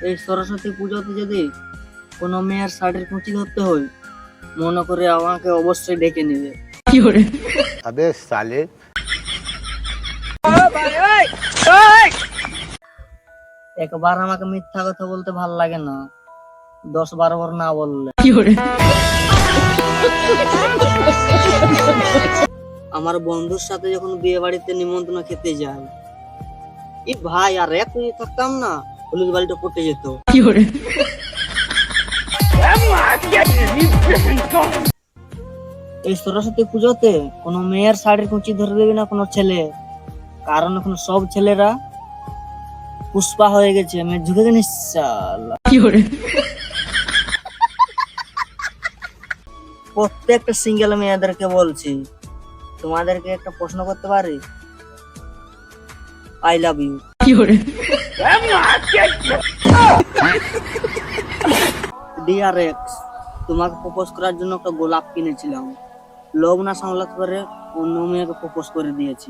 এই সরস্বতী পুজোতে যদি কোনো মেয়ের শাড়ির কুঁচি ধরতে হয়, মনে করে আমাকে অবশ্যই ডেকে নেবে। अबे साले। একবার আমাকে মিথ্যা কথা বলতে ভাল লাগে না, 10-12 বার না বললে। আমার বন্ধুর সাথে যখন বিয়ে বাড়িতে নিমন্ত্রণ খেতে যাই, এই ভাই আর এক মিনিট থাকতাম না, হলুদ বাড়িটা পটে যেত। এই সরস্বতী পুজোতে কোনো মেয়ের শাড়ির কুঁচি ধরে দেবে না কোনো ছেলে, কারণ এখন সব ছেলেরা পুষ্পা হয়ে গেছে, মেয়ে ঝুঁকে গেছে শালা। প্রত্যেকটা সিঙ্গেল মেয়েদেরকে বলছি, তোমাদেরকে একটা প্রশ্ন করতে পারি? I love you. Dear ex, তোমাকে প্রপোজ করার জন্য একটা গোলাপ কিনেছিলাম, লোভ না সামলাতে পারে অন্য মেয়েকে প্রপোজ করে দিয়েছি।